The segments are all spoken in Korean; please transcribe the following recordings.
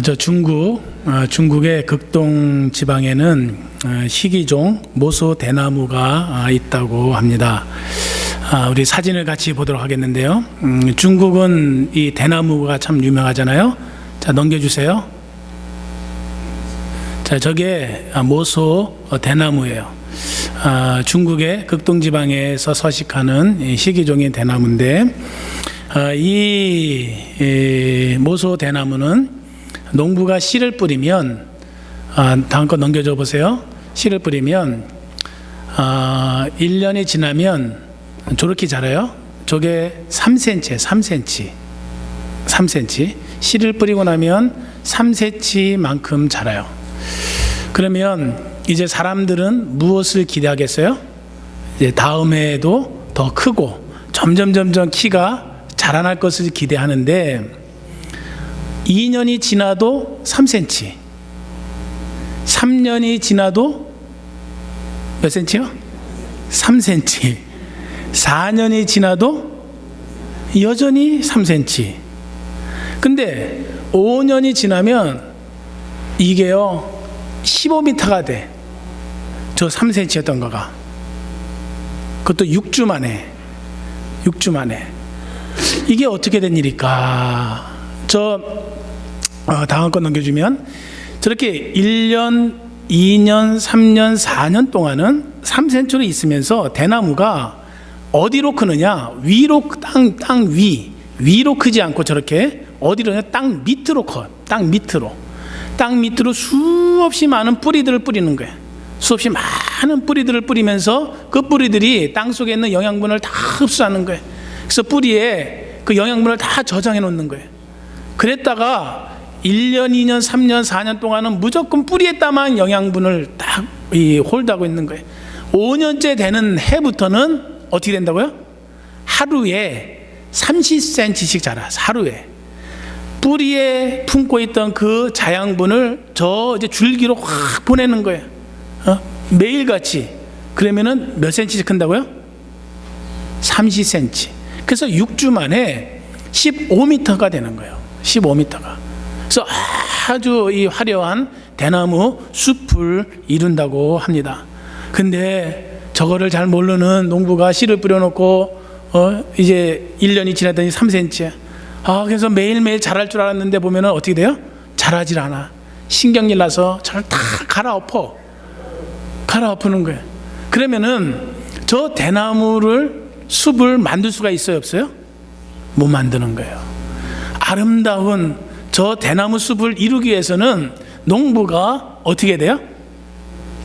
저 중국의 극동 지방에는 희귀종 모소 대나무가 있다고 합니다. 우리 사진을 같이 보도록 하겠는데요. 중국은 이 대나무가 참 유명하잖아요. 자, 넘겨주세요. 자, 저게 모소 대나무예요. 중국의 극동 지방에서 서식하는 희귀종인 대나무인데, 이 모소 대나무는 농부가 씨를 뿌리면, 다음 거 넘겨줘 보세요. 씨를 뿌리면 1년이 지나면 저렇게 자라요. 저게 3cm 씨를 뿌리고 나면 3cm만큼 자라요. 그러면 이제 사람들은 무엇을 기대하겠어요? 이제 다음해에도 더 크고 점점 키가 자라날 것을 기대하는데, 2년이 지나도 3cm, 3년이 지나도 몇 cm요? 3cm, 4년이 지나도 여전히 3cm. 근데 5년이 지나면 이게요 15m가 돼. 저 3cm였던 거가. 그것도 6주 만에. 이게 어떻게 된 일일까? 다음 거 넘겨주면, 저렇게 1년, 2년, 3년, 4년 동안은 3cm로 있으면서 대나무가 어디로 크느냐? 위로, 땅 위로 크지 않고 저렇게 어디로, 땅 밑으로 커. 땅 밑으로 수없이 많은 뿌리들을 뿌리는 거예요. 수없이 많은 뿌리들을 뿌리면서 그 뿌리들이 땅 속에 있는 영양분을 다 흡수하는 거예요. 그래서 뿌리에 그 영양분을 다 저장해 놓는 거예요. 그랬다가 1년, 2년, 3년, 4년 동안은 무조건 뿌리에다만 영양분을 딱 홀드하고 있는 거예요. 5년째 되는 해부터는 어떻게 된다고요? 하루에 30cm씩 자라. 하루에. 뿌리에 품고 있던 그 자양분을 저 이제 줄기로 확 보내는 거예요. 매일같이. 그러면은 몇 cm씩 큰다고요? 30cm. 그래서 6주 만에 15m가 되는 거예요. 15m가. 그래서 아주 이 화려한 대나무 숲을 이룬다고 합니다. 근데 저거를 잘 모르는 농부가 씨를 뿌려놓고 이제 1년이 지났더니 3cm. 그래서 매일매일 자랄 줄 알았는데 보면은 어떻게 돼요? 자라질 않아. 신경질 나서 저를 다 갈아엎는 거예요. 그러면은 저 대나무를 숲을 만들 수가 있어요, 없어요? 못 만드는 거예요. 아름다운 저 대나무 숲을 이루기 위해서는 농부가 어떻게 돼요?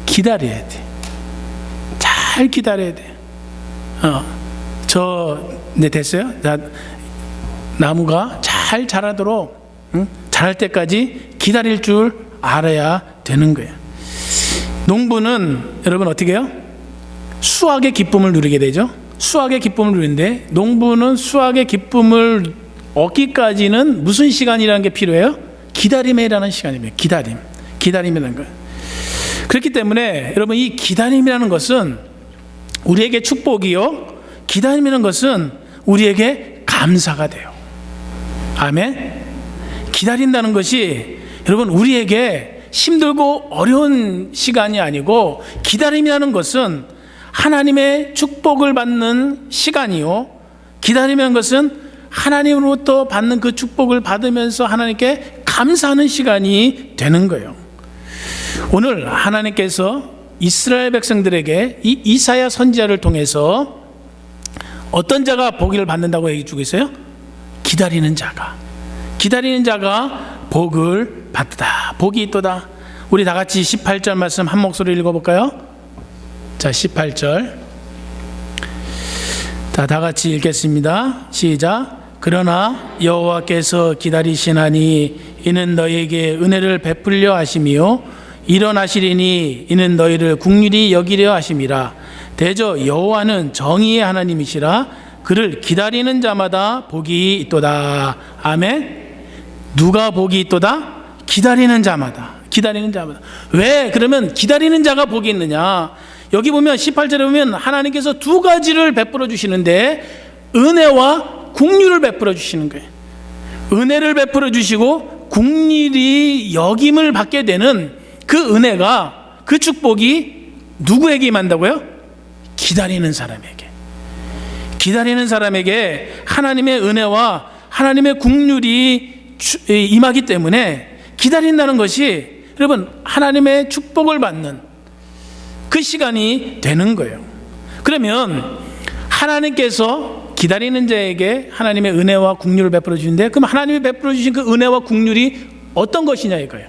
기다려야 돼. 잘 기다려야 돼. 네, 됐어요? 자, 나무가 잘 자라도록 자랄 때까지 기다릴 줄 알아야 되는 거예요. 농부는 여러분 어떻게 해요? 수확의 기쁨을 누리게 되죠. 수확의 기쁨을 누리는데, 농부는 수확의 기쁨을 얻기까지는 무슨 시간이라는 게 필요해요? 기다림이라는 시간입니다. 기다림이라는 거예요. 그렇기 때문에 여러분, 이 기다림이라는 것은 우리에게 축복이요, 기다림이라는 것은 우리에게 감사가 돼요. 아멘. 기다린다는 것이 여러분 우리에게 힘들고 어려운 시간이 아니고, 기다림이라는 것은 하나님의 축복을 받는 시간이요, 기다림이라는 것은 하나님으로부터 받는 그 축복을 받으면서 하나님께 감사하는 시간이 되는 거예요. 오늘 하나님께서 이스라엘 백성들에게 이 이사야 선지자를 통해서 어떤 자가 복을 받는다고 얘기해 주고 있어요? 기다리는 자가 복을 받다. 복이 있도다. 우리 다 같이 18절 말씀 한 목소리로 읽어볼까요? 자, 18절. 다 같이 읽겠습니다. 시작. 그러나 여호와께서 기다리시나니 이는 너희에게 은혜를 베풀려 하심이요 일어나시리니 이는 너희를 긍휼히 여기려 하심이라. 대저 여호와는 정의의 하나님이시라. 그를 기다리는 자마다 복이 있도다. 아멘. 누가 복이 있도다? 기다리는 자마다. 왜 그러면 기다리는 자가 복이 있느냐? 여기 보면 18절에 보면 하나님께서 두 가지를 베풀어 주시는데, 은혜와 긍휼을 베풀어 주시는 거예요. 은혜를 베풀어 주시고 국률이 여김을 받게 되는 그 은혜가, 그 축복이 누구에게 임한다고요? 기다리는 사람에게. 기다리는 사람에게 하나님의 은혜와 하나님의 국률이 임하기 때문에 기다린다는 것이 여러분 하나님의 축복을 받는 그 시간이 되는 거예요. 그러면 하나님께서 기다리는 자에게 하나님의 은혜와 국률을 베풀어 주는데, 그럼 하나님이 베풀어 주신 그 은혜와 국률이 어떤 것이냐 이거예요.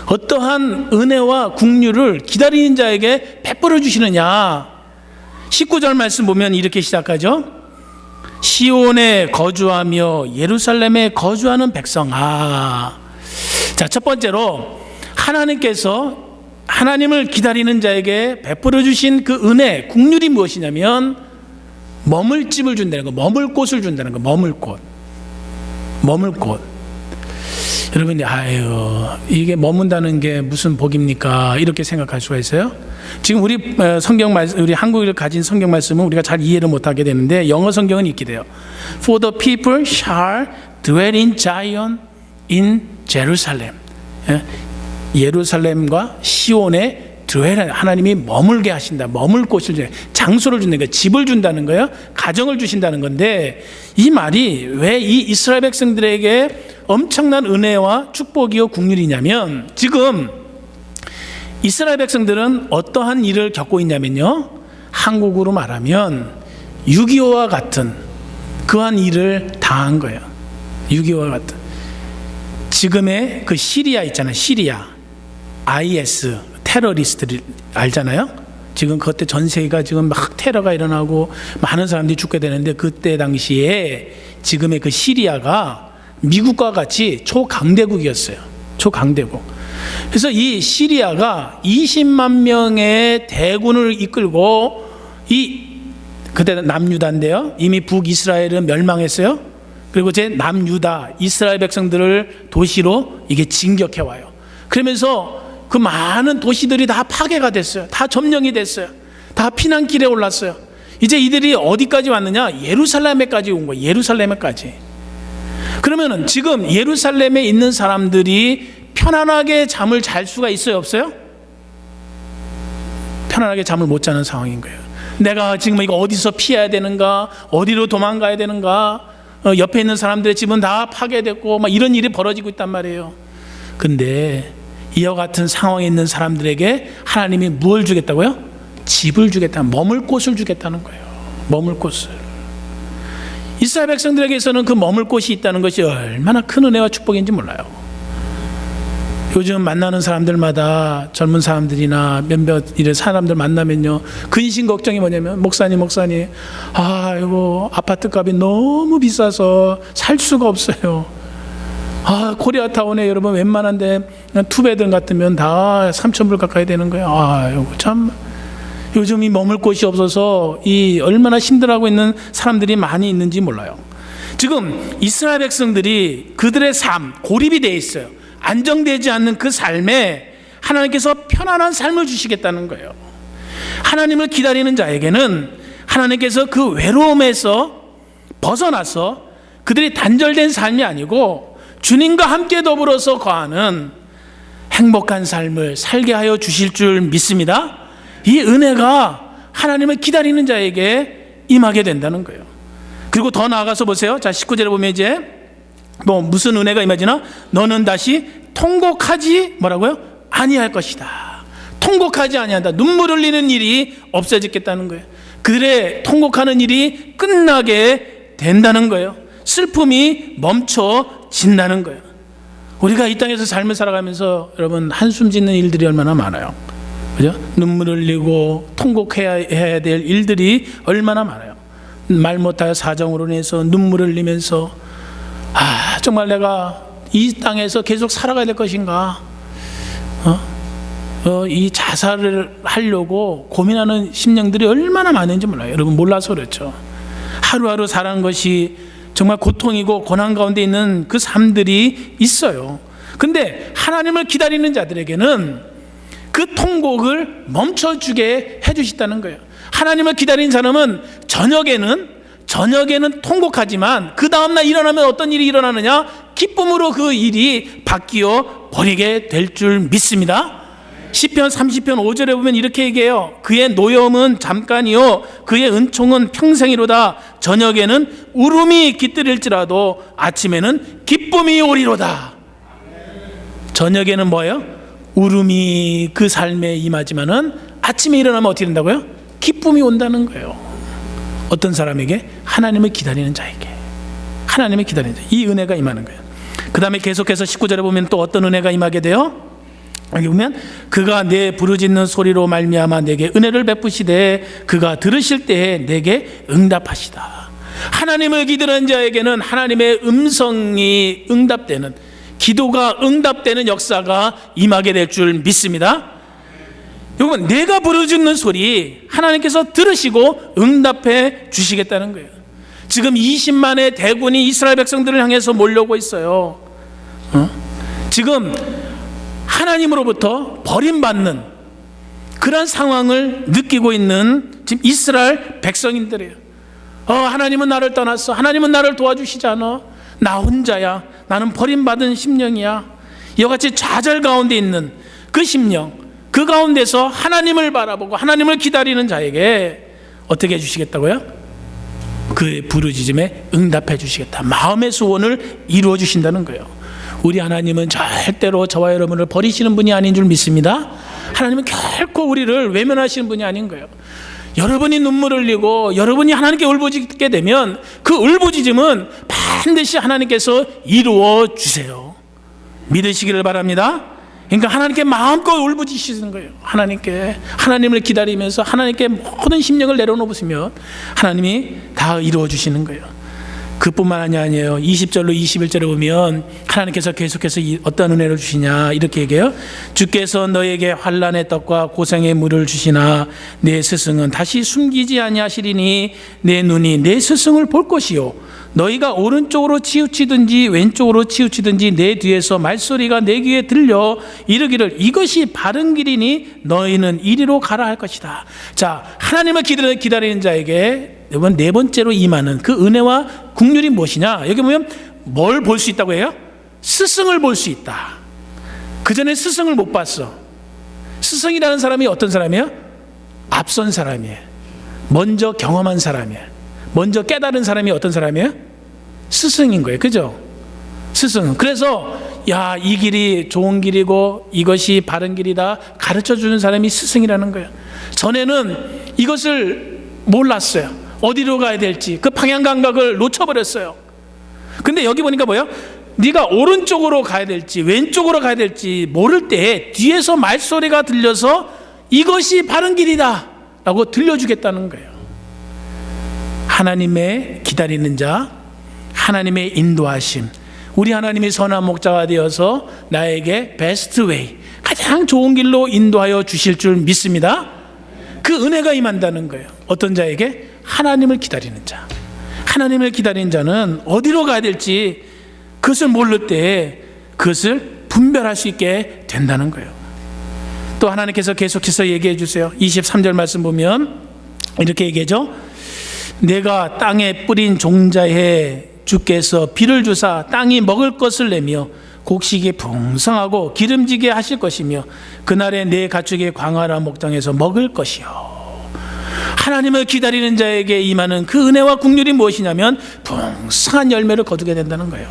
어떠한 은혜와 국률을 기다리는 자에게 베풀어 주시느냐. 19절 말씀 보면 이렇게 시작하죠. 시온에 거주하며 예루살렘에 거주하는 백성아. 자, 첫 번째로 하나님께서 하나님을 기다리는 자에게 베풀어 주신 그 은혜, 국률이 무엇이냐면 머물 집을 준다는 거, 머물 곳을 준다는 거, 머물 곳. 머물 곳. 여러분이 이게 머문다는 게 무슨 복입니까? 이렇게 생각할 수가 있어요. 지금 우리 성경 말씀, 우리 한국을 가진 성경 말씀은 우리가 잘 이해를 못하게 되는데 영어 성경은 이렇게 돼요. For the people shall dwell in Zion in Jerusalem. 예루살렘과 시온에 드웰, 하나님이 머물게 하신다. 머물 곳을 준다. 장소를 준다는 거예요. 집을 준다는 거예요. 가정을 주신다는 건데, 이 말이 왜 이 이스라엘 백성들에게 엄청난 은혜와 축복이요 국률이냐면, 지금 이스라엘 백성들은 어떠한 일을 겪고 있냐면요, 한국으로 말하면 6.25와 같은 그러한 일을 당한 거예요. 6.25와 같은. 지금의 그 시리아 있잖아요. 시리아 IS 테러리스트들 알잖아요. 지금 그때 전 세계가 지금 막 테러가 일어나고 많은 사람들이 죽게 되는데, 그때 당시에 지금의 그 시리아가 미국과 같이 초강대국이었어요. 초강대국. 그래서 이 시리아가 20만 명의 대군을 이끌고, 그때 남유다인데요, 이미 북이스라엘은 멸망했어요. 그리고 제 남유다 이스라엘 백성들을 도시로 이게 진격해 와요. 그러면서 그 많은 도시들이 다 파괴가 됐어요. 다 점령이 됐어요. 다 피난길에 올랐어요. 이제 이들이 어디까지 왔느냐? 예루살렘에까지 온 거예요. 예루살렘에까지. 그러면은 지금 예루살렘에 있는 사람들이 편안하게 잠을 잘 수가 있어요, 없어요? 편안하게 잠을 못 자는 상황인 거예요. 내가 지금 이거 어디서 피해야 되는가? 어디로 도망가야 되는가? 옆에 있는 사람들의 집은 다 파괴됐고 막 이런 일이 벌어지고 있단 말이에요. 근데 이와 같은 상황에 있는 사람들에게 하나님이 무엇을 주겠다고요? 집을 주겠다, 머물 곳을 주겠다는 거예요. 머물 곳을. 이스라엘 백성들에게서는 그 머물 곳이 있다는 것이 얼마나 큰 은혜와 축복인지 몰라요. 요즘 만나는 사람들마다 젊은 사람들이나 몇몇 이런 사람들 만나면요, 근심 걱정이 뭐냐면, 목사님 이거 아파트 값이 너무 비싸서 살 수가 없어요. 코리아타운에 여러분 웬만한데 투베드 같으면 다 3,000불 가까이 되는 거예요. 참 요즘 이 머물 곳이 없어서 이 얼마나 힘들어하고 있는 사람들이 많이 있는지 몰라요. 지금 이스라엘 백성들이 그들의 삶, 고립이 돼 있어요. 안정되지 않는 그 삶에 하나님께서 편안한 삶을 주시겠다는 거예요. 하나님을 기다리는 자에게는 하나님께서 그 외로움에서 벗어나서 그들이 단절된 삶이 아니고 주님과 함께 더불어서 거하는 행복한 삶을 살게 하여 주실 줄 믿습니다. 이 은혜가 하나님을 기다리는 자에게 임하게 된다는 거예요. 그리고 더 나아가서 보세요. 자, 19절에 보면 이제 무슨 은혜가 임하지나 너는 다시 통곡하지 뭐라고요? 아니할 것이다. 통곡하지 아니한다. 눈물 흘리는 일이 없어지겠다는 거예요. 그들의 통곡하는 일이 끝나게 된다는 거예요. 슬픔이 멈춰진다는 거예요. 우리가 이 땅에서 삶을 살아가면서 여러분 한숨 짓는 일들이 얼마나 많아요. 그죠? 눈물 흘리고 통곡해야 될 일들이 얼마나 많아요. 말 못할 사정으로 인해서 눈물 흘리면서 정말 내가 이 땅에서 계속 살아가야 될 것인가? 이 자살을 하려고 고민하는 심령들이 얼마나 많은지 몰라요. 여러분 몰라서 그렇죠. 하루하루 살아가는 것이 정말 고통이고 고난 가운데 있는 그 삶들이 있어요. 근데 하나님을 기다리는 자들에게는 그 통곡을 멈춰주게 해주시다는 거예요. 하나님을 기다리는 사람은 저녁에는 통곡하지만 그 다음날 일어나면 어떤 일이 일어나느냐? 기쁨으로 그 일이 바뀌어 버리게 될 줄 믿습니다. 시편 30편 5절에 보면 이렇게 얘기해요. 그의 노여움은 잠깐이요 그의 은총은 평생이로다. 저녁에는 울음이 깃들일지라도 아침에는 기쁨이 오리로다. 저녁에는 뭐예요? 울음이 그 삶에 임하지만은 아침에 일어나면 어떻게 된다고요? 기쁨이 온다는 거예요. 어떤 사람에게? 하나님을 기다리는 자에게. 하나님을 기다리는 자. 이 은혜가 임하는 거예요. 그 다음에 계속해서 19절에 보면 또 어떤 은혜가 임하게 돼요? 여기 보면 그가 내 부르짖는 소리로 말미암아 내게 은혜를 베푸시되 그가 들으실 때에 내게 응답하시다. 하나님을 기다리는 자에게는 하나님의 음성이 응답되는, 기도가 응답되는 역사가 임하게 될 줄 믿습니다. 여러분, 내가 부르짖는 소리 하나님께서 들으시고 응답해 주시겠다는 거예요. 지금 20만의 대군이 이스라엘 백성들을 향해서 몰려오고 있어요. 지금 하나님으로부터 버림받는 그런 상황을 느끼고 있는 지금 이스라엘 백성인들이에요. 하나님은 나를 떠났어. 하나님은 나를 도와주시지 않아. 나 혼자야. 나는 버림받은 심령이야. 이와 같이 좌절 가운데 있는 그 심령, 그 가운데서 하나님을 바라보고 하나님을 기다리는 자에게 어떻게 해주시겠다고요? 그의 부르짖음에 응답해 주시겠다. 마음의 소원을 이루어 주신다는 거예요. 우리 하나님은 절대로 저와 여러분을 버리시는 분이 아닌 줄 믿습니다. 하나님은 결코 우리를 외면하시는 분이 아닌 거예요. 여러분이 눈물을 흘리고 여러분이 하나님께 울부짖게 되면 그 울부짖음은 반드시 하나님께서 이루어 주세요. 믿으시기를 바랍니다. 그러니까 하나님께 마음껏 울부짖으시는 거예요. 하나님을 기다리면서 하나님께 모든 심령을 내려놓으시면 하나님이 다 이루어 주시는 거예요. 그뿐만 아니에요. 20절로 21절에 보면 하나님께서 계속해서 어떤 은혜를 주시냐 이렇게 얘기해요. 주께서 너에게 환난의 떡과 고생의 물을 주시나 내 스승은 다시 숨기지 아니하시리니 내 눈이 내 스승을 볼 것이요 너희가 오른쪽으로 치우치든지 왼쪽으로 치우치든지 내 뒤에서 말소리가 내 귀에 들려 이르기를 이것이 바른 길이니 너희는 이리로 가라 할 것이다. 자, 하나님을 기다리는 자에게 여러분 네 번째로 임하는 그 은혜와 국률이 무엇이냐? 여기 보면 뭘 볼 수 있다고 해요? 스승을 볼 수 있다. 그전에 스승을 못 봤어. 스승이라는 사람이 어떤 사람이에요? 앞선 사람이에요. 먼저 경험한 사람이에요. 먼저 깨달은 사람이 어떤 사람이에요? 스승인 거예요. 그죠? 스승. 그래서 이 길이 좋은 길이고 이것이 바른 길이다 가르쳐주는 사람이 스승이라는 거예요. 전에는 이것을 몰랐어요. 어디로 가야 될지 그 방향 감각을 놓쳐버렸어요. 근데 여기 보니까 뭐예요? 네가 오른쪽으로 가야 될지 왼쪽으로 가야 될지 모를 때 뒤에서 말소리가 들려서 이것이 바른 길이다 라고 들려주겠다는 거예요. 하나님의 기다리는 자, 하나님의 인도하심, 우리 하나님이 선한 목자가 되어서 나에게 베스트 웨이, 가장 좋은 길로 인도하여 주실 줄 믿습니다. 그 은혜가 임한다는 거예요. 어떤 자에게? 하나님을 기다리는 자. 하나님을 기다리는 자는 어디로 가야 될지 그것을 모를 때 그것을 분별할 수 있게 된다는 거예요. 또 하나님께서 계속해서 얘기해 주세요. 23절 말씀 보면 이렇게 얘기하죠. 내가 땅에 뿌린 종자에 주께서 비를 주사 땅이 먹을 것을 내며 곡식이 풍성하고 기름지게 하실 것이며 그날에 내 가축의 광활한 목장에서 먹을 것이요. 하나님을 기다리는 자에게 임하는 그 은혜와 국률이 무엇이냐면 풍성한 열매를 거두게 된다는 거예요.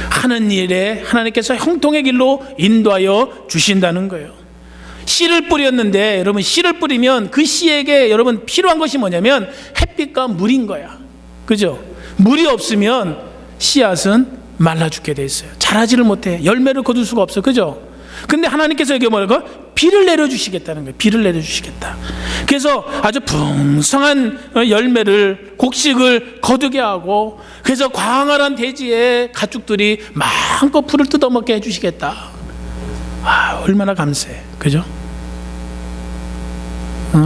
하는 일에 하나님께서 형통의 길로 인도하여 주신다는 거예요. 씨를 뿌렸는데 여러분 씨를 뿌리면 그 씨에게 여러분 필요한 것이 뭐냐면 햇빛과 물인 거야. 그죠? 물이 없으면 씨앗은 말라 죽게 돼 있어요. 자라지를 못해. 열매를 거둘 수가 없어. 그죠? 근데 하나님께서 여기 뭐라고? 비를 내려주시겠다는 거예요. 비를 내려주시겠다. 그래서 아주 풍성한 열매를 곡식을 거두게 하고 그래서 광활한 대지에 가축들이 마음껏 풀을 뜯어먹게 해주시겠다. 얼마나 감사해. 그죠?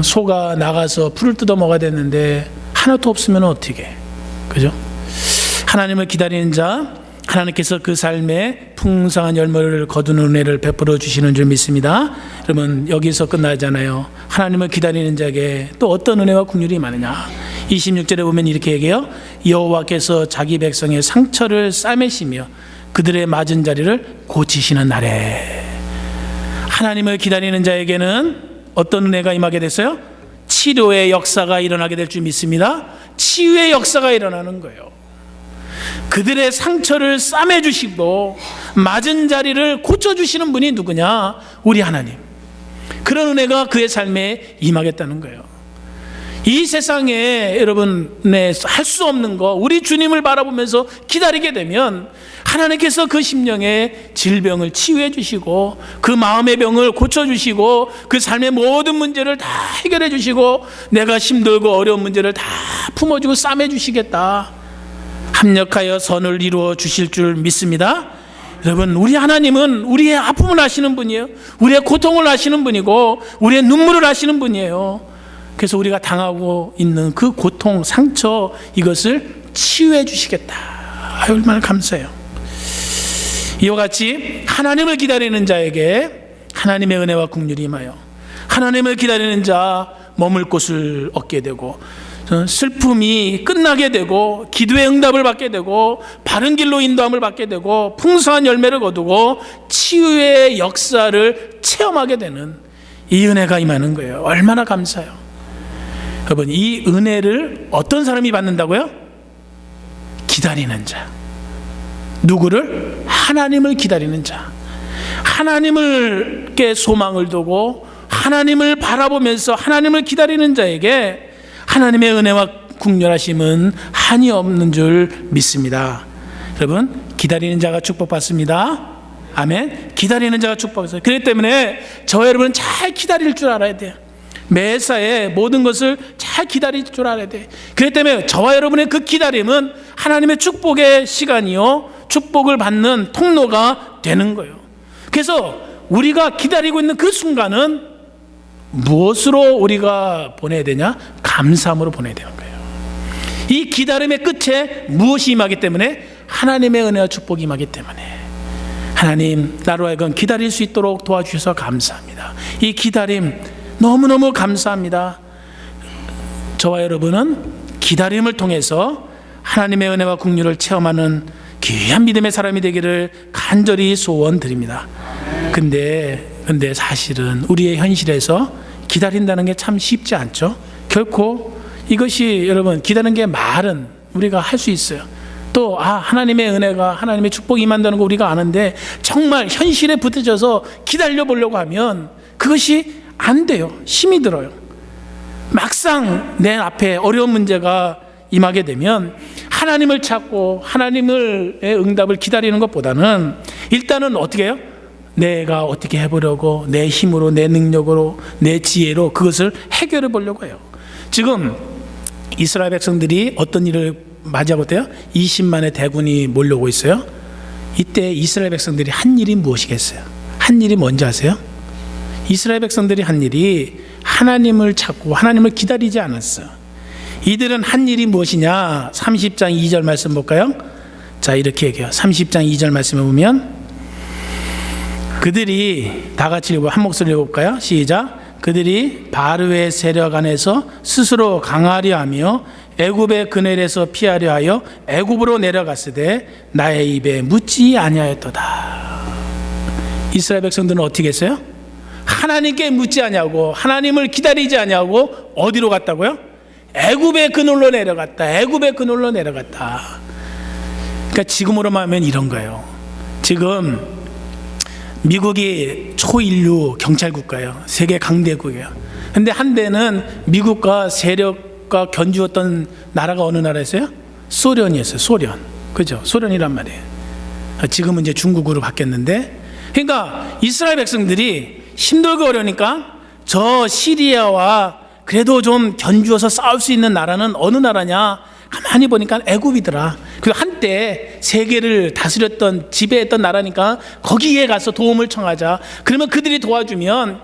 소가 나가서 풀을 뜯어먹어야 되는데 하나도 없으면 어떻게 해? 그죠? 하나님을 기다리는 자, 하나님께서 그 삶에 풍성한 열매를 거두는 은혜를 베풀어 주시는 줄 믿습니다. 여러분 여기서 끝나잖아요. 하나님을 기다리는 자에게 또 어떤 은혜와 긍휼이 많으냐. 26절에 보면 이렇게 얘기해요. 여호와께서 자기 백성의 상처를 싸매시며 그들의 맞은 자리를 고치시는 날에. 하나님을 기다리는 자에게는 어떤 은혜가 임하게 됐어요? 치료의 역사가 일어나게 될 줄 믿습니다. 치유의 역사가 일어나는 거예요. 그들의 상처를 싸매주시고 맞은 자리를 고쳐주시는 분이 누구냐? 우리 하나님. 그런 은혜가 그의 삶에 임하겠다는 거예요. 이 세상에 여러분 할 수 없는 거 우리 주님을 바라보면서 기다리게 되면 하나님께서 그 심령의 질병을 치유해 주시고 그 마음의 병을 고쳐주시고 그 삶의 모든 문제를 다 해결해 주시고 내가 힘들고 어려운 문제를 다 품어주고 싸매 주시겠다. 합력하여 선을 이루어 주실 줄 믿습니다. 여러분, 우리 하나님은 우리의 아픔을 아시는 분이에요. 우리의 고통을 아시는 분이고 우리의 눈물을 아시는 분이에요. 그래서 우리가 당하고 있는 그 고통, 상처, 이것을 치유해 주시겠다. 얼마나 감사해요. 이와 같이 하나님을 기다리는 자에게 하나님의 은혜와 긍휼이 임하여 하나님을 기다리는 자 머물 곳을 얻게 되고 슬픔이 끝나게 되고 기도의 응답을 받게 되고 바른 길로 인도함을 받게 되고 풍성한 열매를 거두고 치유의 역사를 체험하게 되는 이 은혜가 임하는 거예요. 얼마나 감사해요. 여러분, 이 은혜를 어떤 사람이 받는다고요? 기다리는 자. 누구를? 하나님을 기다리는 자. 하나님께 소망을 두고 하나님을 바라보면서 하나님을 기다리는 자에게 하나님의 은혜와 긍휼하심은 한이 없는 줄 믿습니다. 여러분, 기다리는 자가 축복받습니다. 아멘. 기다리는 자가 축복받습니다. 그렇기 때문에 저와 여러분은 잘 기다릴 줄 알아야 돼요. 매사에 모든 것을 잘 기다릴 줄 알아야 돼. 그렇기 때문에 저와 여러분의 그 기다림은 하나님의 축복의 시간이요, 축복을 받는 통로가 되는 거예요. 그래서 우리가 기다리고 있는 그 순간은 무엇으로 우리가 보내야 되냐? 감사함으로 보내야 되는 거예요. 이 기다림의 끝에 무엇이 임하기 때문에? 하나님의 은혜와 축복이 임하기 때문에. 하나님, 나로 하여금 기다릴 수 있도록 도와주셔서 감사합니다. 이 기다림 너무너무 감사합니다. 저와 여러분은 기다림을 통해서 하나님의 은혜와 긍휼을 체험하는 귀한 믿음의 사람이 되기를 간절히 소원드립니다. 근데 사실은 우리의 현실에서 기다린다는 게 참 쉽지 않죠. 결코 이것이 여러분 기다리는 게 말은 우리가 할 수 있어요. 또 하나님의 은혜가 하나님의 축복이 임한다는 거 우리가 아는데 정말 현실에 부딪혀서 기다려 보려고 하면 그것이 안 돼요. 힘이 들어요. 막상 내 앞에 어려운 문제가 임하게 되면 하나님을 찾고 하나님의 응답을 기다리는 것보다는 일단은 어떻게 해요? 내가 어떻게 해보려고 내 힘으로 내 능력으로 내 지혜로 그것을 해결해 보려고 해요. 지금 이스라엘 백성들이 어떤 일을 맞이하고 있대요? 20만의 대군이 몰려오고 있어요. 이때 이스라엘 백성들이 한 일이 무엇이겠어요? 한 일이 뭔지 아세요? 이스라엘 백성들이 한 일이 하나님을 찾고 하나님을 기다리지 않았어요. 이들은 한 일이 무엇이냐? 30장 2절 말씀 볼까요? 자, 이렇게 얘기해요. 30장 2절 말씀을 보면 그들이 다 같이 읽고 한 목소리 읽어볼까요? 시작. 그들이 바르의 세력 안에서 스스로 강하려 하며 애굽의 그늘에서 피하려 하여 애굽으로 내려갔으되 나의 입에 묻지 아니하였도다. 이스라엘 백성들은 어떻게 했어요? 하나님께 묻지 아니하고 하나님을 기다리지 아니하고 어디로 갔다고요? 애굽의 그늘로 내려갔다. 애굽의 그늘로 내려갔다. 그러니까 지금으로 말하면 이런 거예요. 지금 미국이 초인류 경찰 국가예요. 세계 강대국이에요. 근데 한때는 미국과 세력과 견주었던 나라가 어느 나라였어요? 소련이었어요. 소련. 그죠? 소련이란 말이에요. 지금은 이제 중국으로 바뀌었는데, 그러니까 이스라엘 백성들이 힘들고 어려우니까 저 시리아와 그래도 좀 견주어서 싸울 수 있는 나라는 어느 나라냐? 가만히 보니까 애굽이더라. 그리고 한때 세계를 다스렸던 지배했던 나라니까 거기에 가서 도움을 청하자. 그러면 그들이 도와주면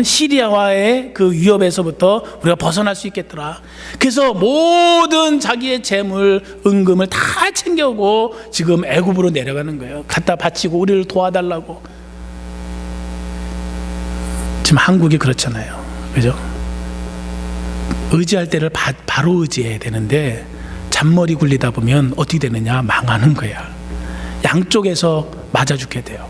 시리아와의 그 위협에서부터 우리가 벗어날 수 있겠더라. 그래서 모든 자기의 재물, 은금을 다 챙겨오고 지금 애굽으로 내려가는 거예요. 갖다 바치고 우리를 도와달라고. 지금 한국이 그렇잖아요. 그죠? 의지할 때를 바로 의지해야 되는데 잔머리 굴리다 보면 어떻게 되느냐? 망하는 거야. 양쪽에서 맞아 죽게 돼요.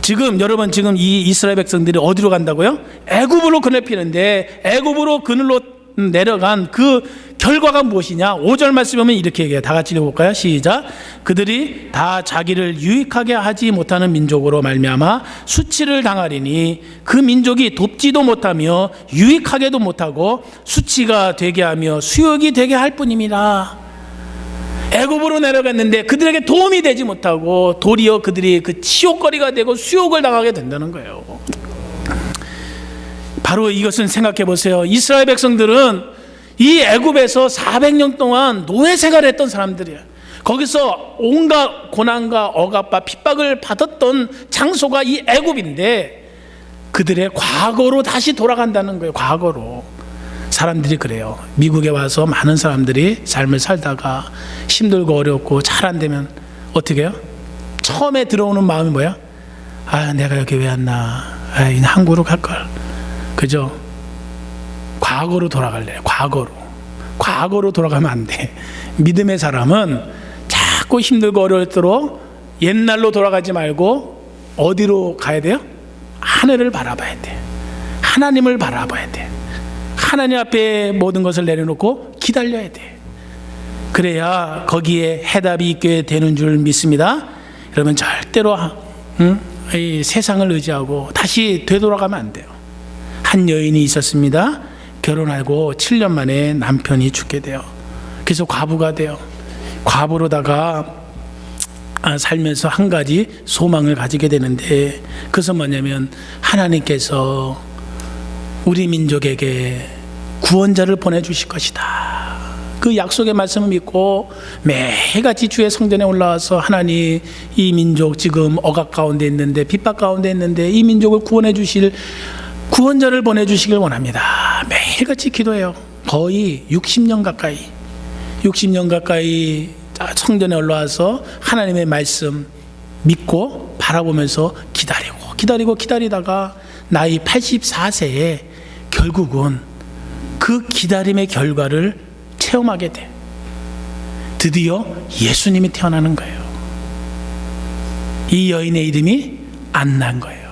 지금 여러분, 지금 이 이스라엘 백성들이 어디로 간다고요? 애굽으로 그늘 피는데, 애굽으로 그늘로 내려간 그 결과가 무엇이냐? 5절 말씀 보면 이렇게 얘기해요. 다 같이 읽어볼까요? 시작. 그들이 다 자기를 유익하게 하지 못하는 민족으로 말미암아 수치를 당하리니 그 민족이 돕지도 못하며 유익하게도 못하고 수치가 되게 하며 수욕이 되게 할 뿐입니다. 애굽으로 내려갔는데 그들에게 도움이 되지 못하고 도리어 그들이 그 치욕거리가 되고 수욕을 당하게 된다는 거예요. 바로 이것은 생각해 보세요. 이스라엘 백성들은 이 애굽에서 400년 동안 노예 생활했던 사람들이에요. 거기서 온갖 고난과 억압과 핍박을 받았던 장소가 이 애굽인데 그들의 과거로 다시 돌아간다는 거예요. 과거로. 사람들이 그래요. 미국에 와서 많은 사람들이 삶을 살다가 힘들고 어렵고 잘 안 되면 어떻게 해요? 처음에 들어오는 마음이 뭐야? 아, 내가 여기 왜 왔나? 아, 한국으로 갈걸. 그죠? 과거로 돌아갈래요. 과거로 돌아가면 안 돼. 믿음의 사람은 자꾸 힘들고 어려울수록 옛날로 돌아가지 말고 어디로 가야 돼요? 하늘을 바라봐야 돼. 하나님을 바라봐야 돼. 하나님 앞에 모든 것을 내려놓고 기다려야 돼. 그래야 거기에 해답이 있게 되는 줄 믿습니다. 여러분, 절대로 이 세상을 의지하고 다시 되돌아가면 안 돼요. 한 여인이 있었습니다. 결혼하고 7년 만에 남편이 죽게 돼요. 그래서 과부가 돼요. 과부로다가 살면서 한 가지 소망을 가지게 되는데, 그것은 뭐냐면 하나님께서 우리 민족에게 구원자를 보내주실 것이다. 그 약속의 말씀을 믿고 매일같이 주의 성전에 올라와서 하나님, 이 민족 지금 억압 가운데 있는데, 핍박 가운데 있는데 이 민족을 구원해 주실 구원자를 보내주시길 원합니다. 매일같이 기도해요. 거의 60년 가까이 성전에 올라와서 하나님의 말씀 믿고 바라보면서 기다리다가 나이 84세에 결국은 그 기다림의 결과를 체험하게 돼. 드디어 예수님이 태어나는 거예요. 이 여인의 이름이 안나인 거예요.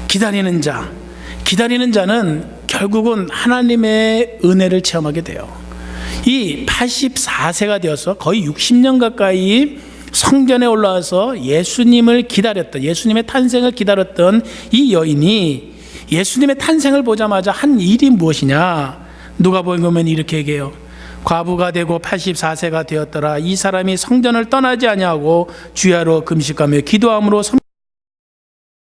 기다리는 자는 결국은 하나님의 은혜를 체험하게 돼요. 이 84세가 되어서 거의 60년 가까이 성전에 올라와서 예수님의 탄생을 기다렸던 이 여인이 예수님의 탄생을 보자마자 한 일이 무엇이냐? 누가복음 보면 이렇게 얘기해요. 과부가 되고 84세가 되었더라. 이 사람이 성전을 떠나지 아니하고 주야로 금식하며 기도함으로